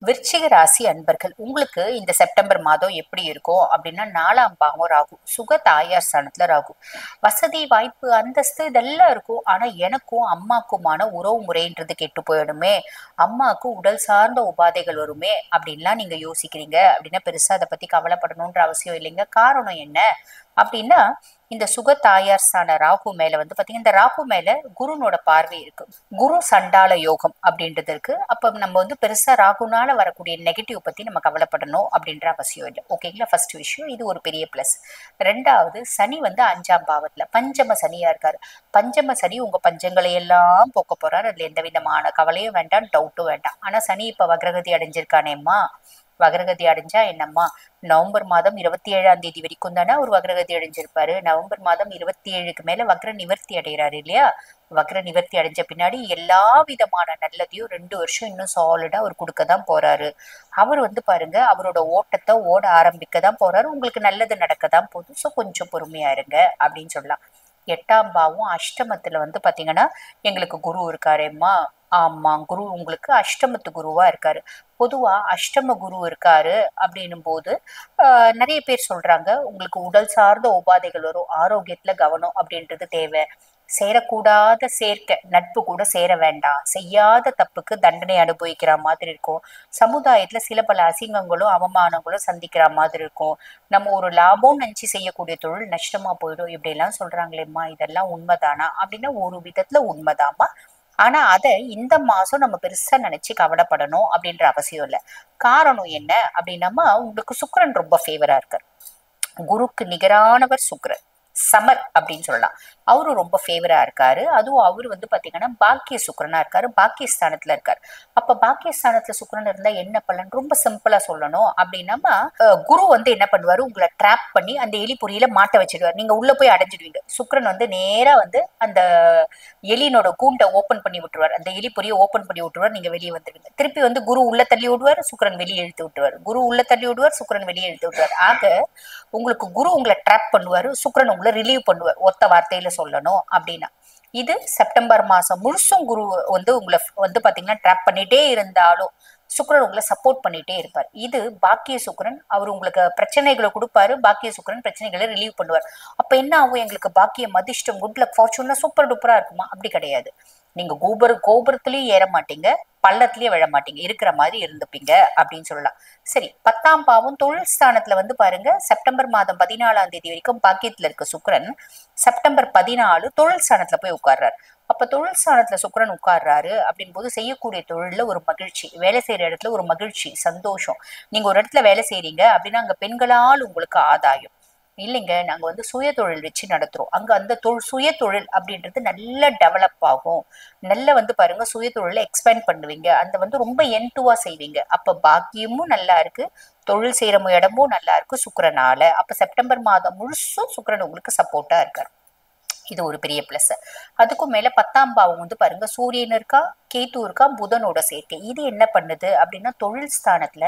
விருச்சிக ராசி அன்பர்கள் உங்களுக்கு இந்த செப்டம்பர் மாதம் எப்படி இருக்கும் அப்படின்னா, 4ஆம் பாவம் ராகு, சுக தாயார் ஸ்தானத்துல ராகு, வசதி வாய்ப்பு அந்தஸ்து இதெல்லாம் இருக்கும். ஆனா எனக்கும் அம்மாக்குமான உறவு முறைன்றது கெட்டு போயிடுமே, அம்மாவுக்கு உடல் சார்ந்த உபாதைகள் வருமே அப்படின்லாம் நீங்க யோசிக்கிறீங்க அப்படின்னா பெருசா அதை பத்தி கவலைப்படணும்ன்ற அவசியம் இல்லைங்க. காரணம் என்ன அப்படின்னா, இந்த சுக தாயார் ஸ்தான ராகு மேல வந்து பாத்தீங்கன்னா, இந்த ராகு மேல குருனோட பார்வை இருக்கு. குரு சண்டால யோகம் அப்படின்றது இருக்கு. அப்ப நம்ம வந்து பெருசா ராகுனால வரக்கூடிய நெகட்டிவ் பத்தி நம்ம கவலைப்படணும் அப்படின்ற அவசியம் இல்லை. ஓகேங்களா? ஃபர்ஸ்ட் விஷயம் இது ஒரு பெரிய பிளஸ். ரெண்டாவது, சனி வந்து 5ஆம் பாவத்துல பஞ்சம சனியா இருக்காரு. பஞ்சம சனி உங்க பஞ்சங்களை எல்லாம் போக்க போறாரு. அதுல எந்த விதமான கவலையும் வேண்டாம், டவுட்டும் வேண்டாம். ஆனா சனி இப்ப வக்ரகதி அடைஞ்சிருக்கானேம்மா, வக்ரகதி அடைஞ்சா என்னம்மா, நவம்பர் மாதம் 27ஆம் தேதி வரைக்கும் தானே ஒரு வக்ரகதி அடைஞ்சிருப்பாரு. நவம்பர் மாதம் 27க்கு மேல வக்ர நிவர்த்தி அடைகிறாரு இல்லையா? வக்ர நிவர்த்தி அடைஞ்ச பின்னாடி எல்லா விதமான நல்லதையும் 2 வருஷம் இன்னும் சாலிடா அவர் கொடுக்கதான் போறாரு. அவர் வந்து பாருங்க, அவரோட ஓட்டத்தை ஓட ஆரம்பிக்கதான் போறாரு. உங்களுக்கு நல்லது நடக்கதான் போகுது. ஸோ கொஞ்சம் பொறுமையா இருங்க அப்படின்னு சொல்லலாம். 8ஆம் பாவம் அஷ்டமத்துல வந்து பாத்தீங்கன்னா, எங்களுக்கு குரு இருக்காரேம்மா. ஆமா, குரு உங்களுக்கு அஷ்டமத்து குருவா இருக்காரு. பொதுவா அஷ்டம குரு இருக்காரு அப்படின்னும் போது நிறைய பேர் சொல்றாங்க, உங்களுக்கு உடல் சார்ந்த உபாதைகள் வரும், ஆரோக்கியத்துல கவனம் அப்படின்றது தேவை. சேரக்கூடாத சேர்க்கை நட்பு கூட சேர வேண்டாம், செய்யாத தப்புக்கு தண்டனை அனுபவிக்கிற மாதிரி இருக்கும். சமுதாயத்துல சில பல அசிங்கங்களும் அவமானங்களும் சந்திக்கிற மாதிரி இருக்கும். நம்ம ஒரு லாபம் நினைச்சு செய்யக்கூடிய தொழில் நஷ்டமா போயிடும் இப்படி எல்லாம் சொல்றாங்களேம்மா, இதெல்லாம் உண்மைதானா அப்படின்னா ஒரு விதத்துல உண்மைதாம்மா. ஆனா அத இந்த மாசம் நம்ம பெருசா நினைச்சு கவலைப்படணும் அப்படின்ற அவசியம் இல்லை. காரணம் என்ன அப்படின்னம்மா, உங்களுக்கு சுக்கிரன் ரொம்ப ஃபேவரா இருக்காரு. குருக்கு நிகரானவர் சுக்கிரன், சமர் அப்படின்னு சொல்லலாம். அவரும் ரொம்ப ஃபேவரா இருக்காரு. அதுவும் அவரு வந்து பாத்தீங்கன்னா பாக்கிய சுக்கிரனா இருக்காரு, பாக்கியஸ்தானத்துல இருக்காரு. அப்ப பாக்கியஸ்தானத்துல சுக்கிரன் இருந்தா என்ன பலன், ரொம்ப சிம்பிளா சொல்லணும் அப்படின்னா, குரு வந்து என்ன பண்ணுவாரு, உங்களை ட்ராப் பண்ணி அந்த எலி பொறியில மாட்ட வச்சிடுவாரு. நீங்க உள்ள போய் அடைஞ்சிடுவீங்க. சுக்கிரன் வந்து நேரா வந்து அந்த எலினோட கூண்டை ஓபன் பண்ணி விட்டுருவார், அந்த எலி பொறியை ஓபன் பண்ணி விட்டுருவார். நீங்க வெளியே வந்துடுவீங்க. திருப்பி வந்து குரு உள்ள தள்ளி விடுவார், சுக்கிரன் வெளியே இழுத்து விட்டுருவார். குரு உள்ள தள்ளி விடுவார், சுக்கிரன் வெளியே இழுத்து விட்டுருவார். ஆக உங்களுக்கு குரு உங்களை ட்ராப் பண்ணுவாரு, சுக்கிரன் உங்களை ரிலீவ் பண்ணுவார், ஒத்த வார்த்தையில சொல்லணும் அப்படின்னா. இது செப்டம்பர் மாசம் முழுசும் குரு வந்து உங்களை வந்து பாத்தீங்கன்னா ட்ராப் பண்ணிட்டே இருந்தாலும் சுக்கிரன் உங்களை சப்போர்ட் பண்ணிட்டே இருப்பார். இது பாக்கிய சுக்கிரன். அவர் உங்களுக்கு பிரச்சனைகளை கொடுப்பாரு, பாக்கிய சுக்கிரன் பிரச்சனைகளை ரிலீவ் பண்ணுவார். அப்ப என்ன ஆகும், எங்களுக்கு பாக்கியம் அதிர்ஷ்டம் குட் லக் ஃபார்ச்சூன்னா சூப்பர் டூப்பரா இருக்குமா? அப்படி கிடையாது. நீங்க கோபுரத்திலயும் ஏற மாட்டீங்க, பள்ளத்திலயே விழ மாட்டீங்க, இருக்கிற மாதிரி இருந்துப்பீங்க அப்படின்னு சொல்லலாம். சரி, 10ஆம் பாவம் தொழில் ஸ்தானத்துல வந்து பாருங்க, செப்டம்பர் மாதம் 14ஆம் தேதி வரைக்கும் பாக்கியத்துல இருக்க சுக்கிரன் செப்டம்பர் 14 தொழில் ஸ்தானத்துல போய் உட்கார்றாரு. அப்ப தொழில் ஸ்தானத்துல சுக்கிரன் உட்கார்றாரு அப்படின் போது செய்யக்கூடிய தொழில்ல ஒரு மகிழ்ச்சி, வேலை செய்யற இடத்துல ஒரு மகிழ்ச்சி, சந்தோஷம். நீங்க ஒரு இடத்துல வேலை செய்யறீங்க அப்படின்னா அங்க பெண்களால் உங்களுக்கு ஆதாயம். இல்லைங்க, நாங்க வந்து சுய தொழில் வச்சு நடத்துறோம், அங்க அந்த சுய தொழில் அப்படின்றது நல்ல டெவலப் ஆகும். நல்ல வந்து பாருங்க, சுய தொழில எக்ஸ்பேண்ட் பண்ணுவீங்க, அந்த வந்து ரொம்ப என்டுவா செய்வீங்க. அப்ப பாக்கியமும் நல்லா இருக்கு, தொழில் செய்யற இடமும் நல்லா இருக்கு சுக்கிரனால. அப்ப செப்டம்பர் மாதம் முழுசும் சுக்கிரன் உங்களுக்கு சப்போர்ட்டா இருக்காரு. இது ஒரு பெரிய பிளஸ். அதுக்கும் மேல 10ஆம் பாவம் வந்து பாருங்க, சூரியன் இருக்கா, கேத்து இருக்கா, புதனோட சேர்க்கை. இது என்ன பண்ணுது அப்படின்னா, தொழில் ஸ்தானத்துல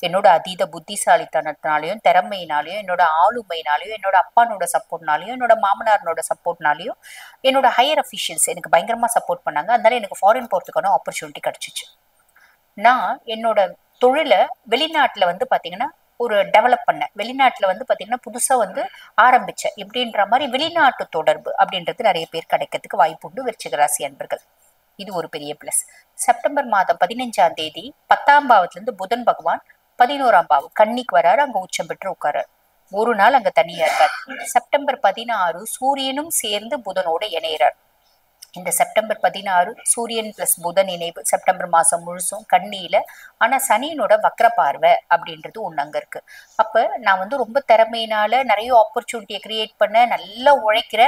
என்னோட அதீத புத்திசாலித்தனத்தினாலையும் திறமையினாலையும் என்னோட ஆளுமையினாலையும் என்னோட அப்பானோட சப்போர்ட்னாலையும் என்னோட மாமனாரனோட சப்போர்ட்னாலையும் என்னோட ஹையர் அஃபிஷியல்ஸ் எனக்கு பயங்கரமா சப்போர்ட் பண்ணாங்க. அதனால எனக்கு ஃபாரின் போறதுக்கான ஆப்பர்ச்சுனிட்டி கிடைச்சிச்சு. நான் என்னோட தொழிலை வெளிநாட்டுல வந்து பாத்தீங்கன்னா ஒரு டெவலப் பண்ணேன். வெளிநாட்டுல வந்து பாத்தீங்கன்னா புதுசா வந்து ஆரம்பிச்சேன் இப்படின்ற மாதிரி வெளிநாட்டு தொடர்பு அப்படின்றது நிறைய பேர் கிடைக்கிறதுக்கு வாய்ப்பு உண்டு விருச்சிக ராசி அன்பர்கள். இது ஒரு பெரிய பிளஸ். செப்டம்பர் மாதம் 15ஆம் தேதி 10ஆம் பாவத்துல இருந்து புதன் பகவான் 11ஆம் பாவம் கன்னிக்கு வராரு, அங்க உச்சம் பெற்று உட்காராரு. ஒரு நாள் அங்க தனியா இருக்காரு. செப்டம்பர் 16 சூரியனும் சேர்ந்து புதனோட இணையறார். இந்த செப்டம்பர் 16 சூரியன் பிளஸ் புதன் இணைவு செப்டம்பர் மாசம் முழுசும் கண்ணியில. ஆனா சனியனோட வக்ர பார்வை அப்படின்றது ஒண்ணு அங்க இருக்கு. அப்ப நான் வந்து ரொம்ப திறமையினால நிறைய ஆப்பர்ச்சுனிட்டியை கிரியேட் பண்ண நல்லா உழைக்கிற,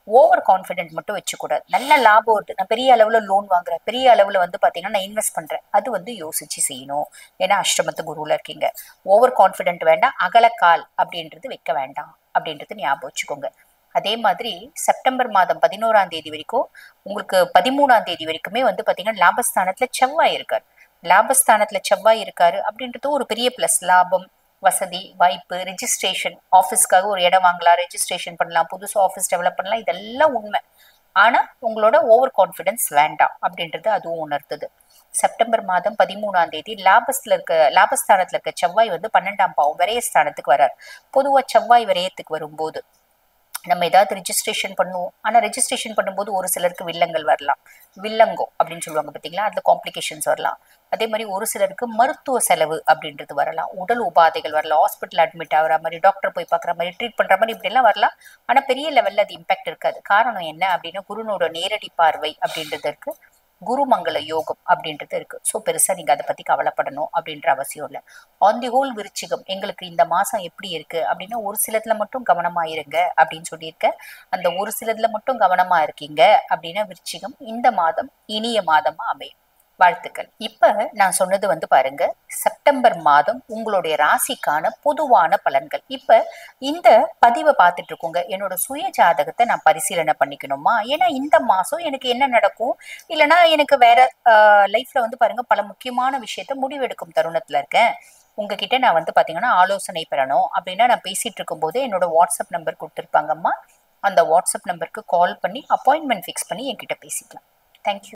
ஓவர் கான்பிடென்ட் மட்டும் வச்சுக்கூடாது. நல்ல லாபம் வருது, நான் பெரிய அளவுல லோன் வாங்குறேன், பெரிய அளவுல வந்து பாத்தீங்கன்னா நான் இன்வெஸ்ட் பண்றேன், அது வந்து யோசிச்சு செய்யணும். ஏன்னா அஷ்டமத்து குருல இருக்கீங்க. ஓவர் கான்பிடென்ட் வேண்டாம், அகலக்கால் அப்படின்றது வைக்க வேண்டாம் அப்படின்றது ஞாபகம் வச்சுக்கோங்க. அதே மாதிரி செப்டம்பர் மாதம் 11ஆம் தேதி வரைக்கும் உங்களுக்கு 13ஆம் தேதி வரைக்குமே வந்து பாத்தீங்கன்னா லாபஸ்தானத்துல செவ்வாய் இருக்காரு. லாபஸ்தானத்துல செவ்வாய் இருக்காரு அப்படின்றது ஒரு பெரிய பிளஸ். லாபம், வசதி வாய்ப்பு, ரெஜிஸ்ட்ரேஷன், ஆஃபீஸ்க்காக ஒரு இடம் வாங்கலாம், ரெஜிஸ்ட்ரேஷன் பண்ணலாம், புதுசு ஆஃபீஸ் டெவலப் பண்ணலாம், இதெல்லாம் உண்மை. ஆனா உங்களோட ஓவர் கான்பிடன்ஸ் வேண்டாம் அப்படின்றது அதுவும் உணர்த்துது. செப்டம்பர் மாதம் 13ஆம் தேதி லாபஸ்தானத்துல இருக்க செவ்வாய் வந்து 12ஆம் பாவம் விரயஸ்தானத்துக்கு வரார். பொதுவா செவ்வாய் விரயத்துக்கு வரும்போது நம்ம ஏதாவது ரெஜிஸ்ட்ரேஷன் பண்ணுவோம். ஆனா ரெஜிஸ்ட்ரேஷன் பண்ணும்போது ஒரு சிலருக்கு வில்லங்கள் வரலாம். வில்லங்கோ அப்படின்னு சொல்லுவாங்க பார்த்தீங்களா, அதுல காம்ப்ளிகேஷன்ஸ் வரலாம். அதே மாதிரி ஒரு சிலருக்கு மருத்துவ செலவு அப்படின்றது வரலாம். உடல் உபாதைகள் வரலாம். ஹாஸ்பிட்டல் அட்மிட் ஆகிற மாதிரி, டாக்டர் போய் பார்க்குற மாதிரி, ட்ரீட் பண்ற மாதிரி இப்படி எல்லாம் வரலாம். ஆனா பெரிய லெவல்ல அது இம்பாக்ட் இருக்காது. காரணம் என்ன அப்படின்னா குருனோட நேரடி பார்வை அப்படின்றது இருக்கு. குருமங்கள யோகம் அப்படின்றது இருக்கு. ஸோ பெருசா நீங்க அதை பத்தி கவலைப்படணும் அப்படின்ற அவசியம் இல்லை. ஆன் தி ஹோல் விருச்சிகம் எங்களுக்கு இந்த மாசம் எப்படி இருக்கு அப்படின்னா ஒரு சிலதுல மட்டும் கவனமா இருங்க அப்படின்னு சொல்லியிருக்க. அந்த ஒரு சிலதுல மட்டும் கவனமா இருக்கீங்க அப்படின்னா விருச்சிகம் இந்த மாதம் இனிய மாதமா அமையும். வாழ்த்துக்கள். இப்ப நான் சொன்னது வந்து பாருங்க, செப்டம்பர் மாதம் உங்களுடைய ராசிக்கான பொதுவான பலன்கள். இப்ப இந்த பதிவை பார்த்துட்டு இருக்கோங்க, என்னோட சுய ஜாதகத்தை நான் பரிசீலனை பண்ணிக்கணுமா? ஏன்னா இந்த மாசம் எனக்கு என்ன நடக்கும், இல்லைன்னா எனக்கு வேற லைஃப்ல வந்து பாருங்க பல முக்கியமான விஷயத்த முடிவெடுக்கும் தருணத்துல இருக்கேன். உங்ககிட்ட நான் வந்து பாத்தீங்கன்னா ஆலோசனை பெறணும் அப்படின்னா நான் பேசிட்டு இருக்கும் போது என்னோட வாட்ஸ்அப் நம்பர் கொடுத்துருப்பாங்கம்மா. அந்த வாட்ஸ்அப் நம்பருக்கு கால் பண்ணி அப்பாயின்மெண்ட் ஃபிக்ஸ் பண்ணி என்கிட்ட பேசிக்கலாம். தேங்க்யூ.